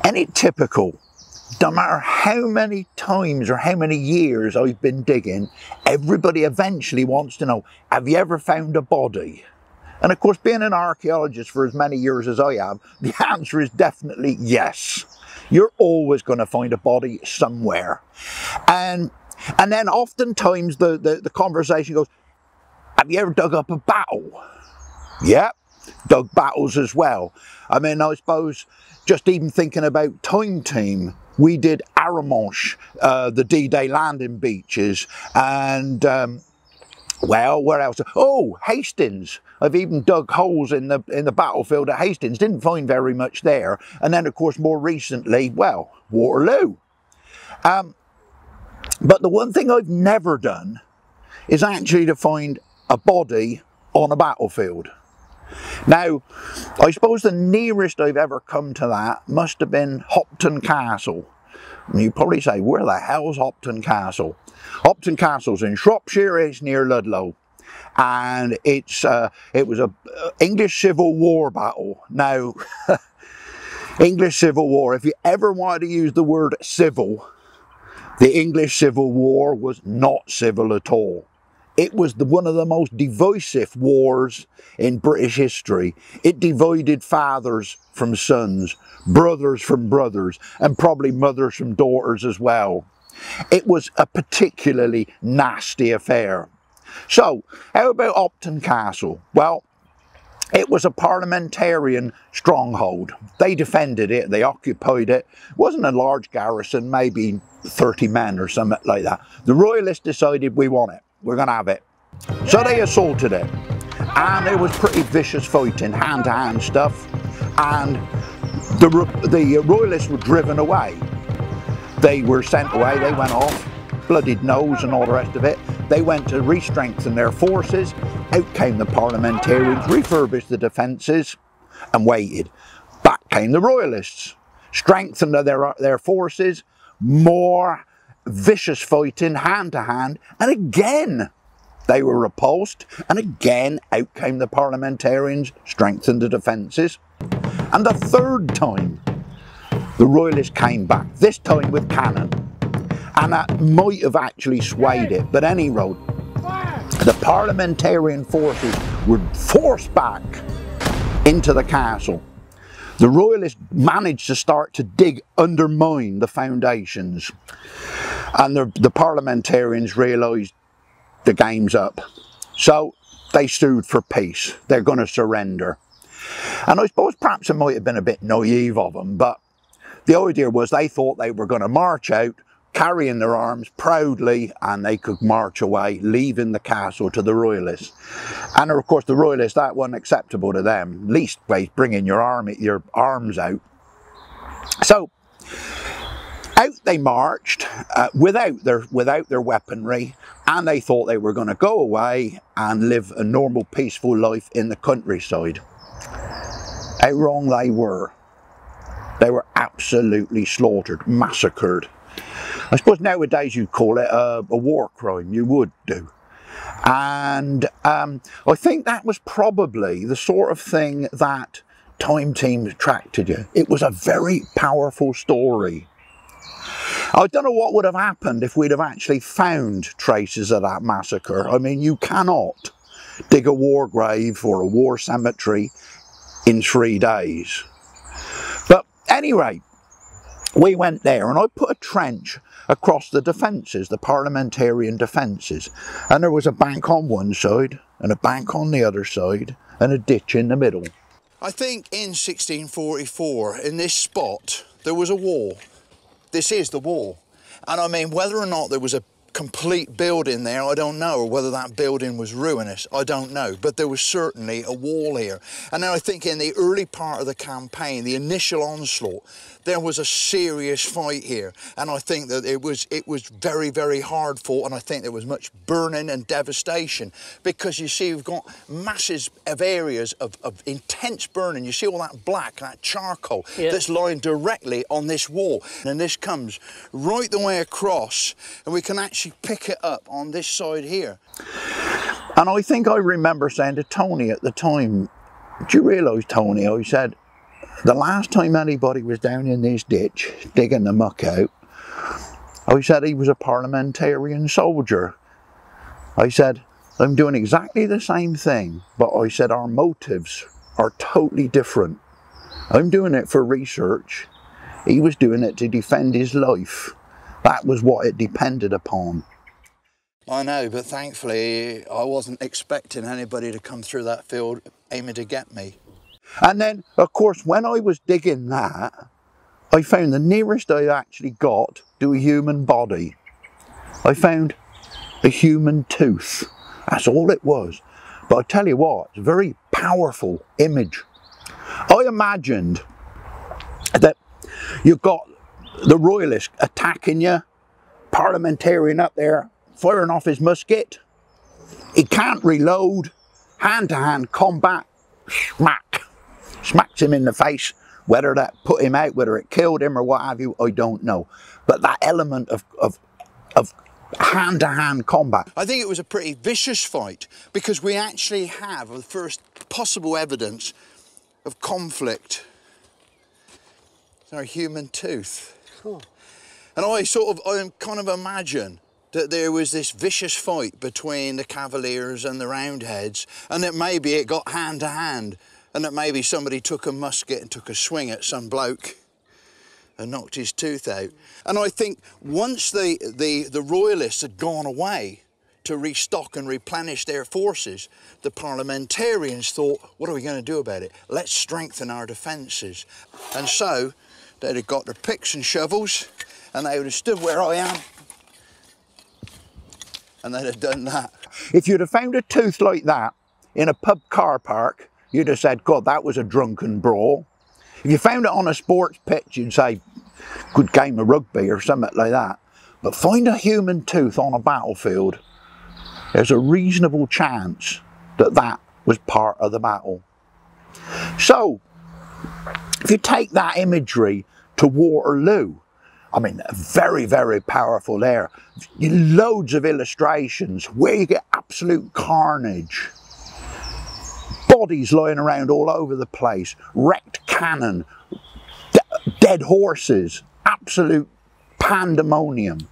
And it's typical. No matter how many times or how many years I've been digging, everybody eventually wants to know, have you ever found a body? And of course, being an archaeologist for as many years as I have, the answer is definitely yes. You're always going to find a body somewhere. And then oftentimes the conversation goes, have you ever dug up a battle? Yep, dug battles as well. I mean, I suppose just even thinking about Time Team, we did Armageddon, the D-Day landing beaches, and well, where else? Oh, Hastings. I've even dug holes in the battlefield at Hastings. Didn't find very much there. And then, of course, more recently, well, Waterloo. But the one thing I've never done is actually to find a body on a battlefield. Now, I suppose the nearest I've ever come to that must have been Hopton Castle. And you probably say, where the hell's Hopton Castle? Hopton Castle's in Shropshire, it's near Ludlow. And it was a English Civil War battle. Now, English Civil War, if you ever wanted to use the word civil, the English Civil War was not civil at all. It was one of the most divisive wars in British history. It divided fathers from sons, brothers from brothers, and probably mothers from daughters as well. It was a particularly nasty affair. So, how about Hopton Castle? Well, it was a Parliamentarian stronghold. They defended it, they occupied it. It wasn't a large garrison, maybe 30 men or something like that. The Royalists decided we want it. We're going to have it. So they assaulted it. And it was pretty vicious fighting, hand-to-hand stuff. And the Royalists were driven away. They were sent away, they went off, bloodied nose and all the rest of it. They went to re-strengthen their forces. Out came the Parliamentarians, refurbished the defences and waited. Back came the Royalists, strengthened their forces, more vicious fighting, hand-to-hand, and again they were repulsed, and again out came the Parliamentarians, strengthened the defences. And the third time, the Royalists came back, this time with cannon. And that might have actually swayed it, but any road, the Parliamentarian forces were forced back into the castle. The Royalists managed to start to undermine the foundations. And the Parliamentarians realised the game's up. So they sued for peace. They're going to surrender. And I suppose perhaps it might have been a bit naive of them, but the idea was they thought they were going to march out, carrying their arms proudly, and they could march away, leaving the castle to the Royalists. And of course the Royalists, that wasn't acceptable to them. Least way, bringing your arms out. So out they marched without their weaponry, and they thought they were going to go away and live a normal, peaceful life in the countryside. How wrong they were. They were absolutely slaughtered, massacred. I suppose nowadays you'd call it a war crime, you would do. And I think that was probably the sort of thing that Time Team attracted you. It was a very powerful story. I don't know what would have happened if we'd have actually found traces of that massacre. I mean, you cannot dig a war grave or a war cemetery in 3 days. But anyway, we went there and I put a trench across the defences, the Parliamentarian defences. And there was a bank on one side and a bank on the other side and a ditch in the middle. I think in 1644, in this spot, there was a wall. This is the wall. And I mean, whether or not there was a complete building there, I don't know, or whether that building was ruinous, I don't know, but there was certainly a wall here. And then I think in the early part of the campaign, the initial onslaught, there was a serious fight here, and I think that it was very, very hard fought, and I think there was much burning and devastation, because you see we've got masses of areas of intense burning. You see all that black, that charcoal, yeah, that's lying directly on this wall, and this comes right the way across, and we can actually pick it up on this side here. And I think I remember saying to Tony at the time, do you realise, Tony, I said, the last time anybody was down in this ditch digging the muck out, I said he was a Parliamentarian soldier. I said, I'm doing exactly the same thing, but I said our motives are totally different. I'm doing it for research. He was doing it to defend his life. That was what it depended upon. I know, but thankfully I wasn't expecting anybody to come through that field aiming to get me. And then, of course, when I was digging that, I found the nearest I actually got to a human body. I found a human tooth. That's all it was. But I tell you what, it's a very powerful image. I imagined that you've got the Royalists attacking you, Parliamentarian up there firing off his musket. He can't reload, hand-to-hand combat, smack. Smacks him in the face. Whether that put him out, whether it killed him or what have you, I don't know. But that element of hand-to-hand combat. I think it was a pretty vicious fight because we actually have the first possible evidence of conflict. It's our human tooth. Cool. And I kind of imagine that there was this vicious fight between the Cavaliers and the Roundheads, and that maybe it got hand-to-hand, and that maybe somebody took a musket and took a swing at some bloke and knocked his tooth out. And I think once the Royalists had gone away to restock and replenish their forces, the Parliamentarians thought, what are we going to do about it? Let's strengthen our defences. And so they'd have got their picks and shovels and they would have stood where I am and they'd have done that. If you'd have found a tooth like that in a pub car park, you'd have said, God, that was a drunken brawl. If you found it on a sports pitch, you'd say, good game of rugby or something like that. But find a human tooth on a battlefield, there's a reasonable chance that that was part of the battle. So, if you take that imagery to Waterloo, I mean, very, very powerful there. Loads of illustrations where you get absolute carnage. Bodies lying around all over the place, wrecked cannon, dead horses, absolute pandemonium.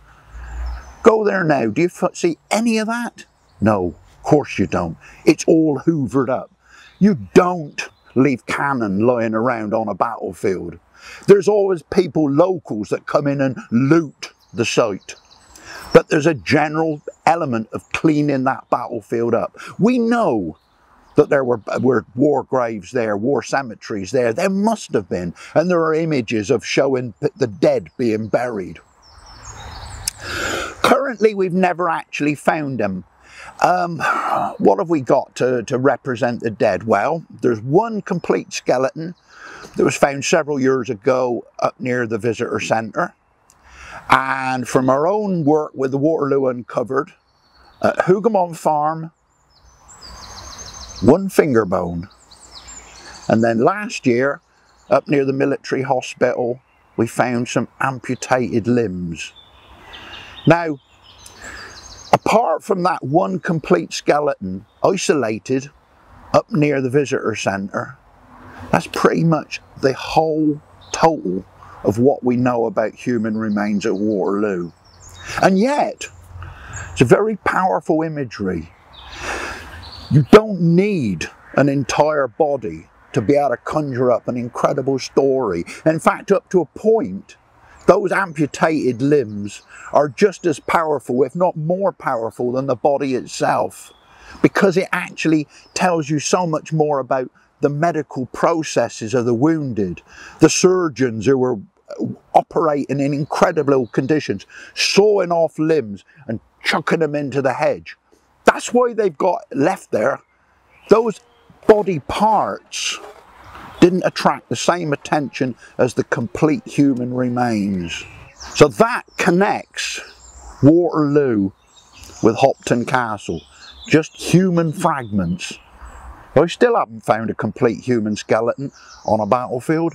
Go there now, do you see any of that? No, of course you don't. It's all hoovered up. You don't leave cannon lying around on a battlefield. There's always people, locals, that come in and loot the site. But there's a general element of cleaning that battlefield up. We know that there were war graves there, war cemeteries there. There must have been. And there are images of showing the dead being buried. Currently, we've never actually found them. What have we got to represent the dead? Well, there's one complete skeleton that was found several years ago up near the visitor centre. And from our own work with the Waterloo Uncovered, at Hougamont Farm, one finger bone. And then last year, up near the military hospital, we found some amputated limbs. Now, apart from that one complete skeleton, isolated up near the visitor centre, that's pretty much the whole total of what we know about human remains at Waterloo. And yet, it's a very powerful imagery. You don't need an entire body to be able to conjure up an incredible story. In fact, up to a point, those amputated limbs are just as powerful, if not more powerful, than the body itself, because it actually tells you so much more about the medical processes of the wounded, the surgeons who were operating in incredible conditions, sawing off limbs and chucking them into the hedge. That's why they've got left there. Those body parts didn't attract the same attention as the complete human remains. So that connects Waterloo with Hopton Castle. Just human fragments. I still haven't found a complete human skeleton on a battlefield.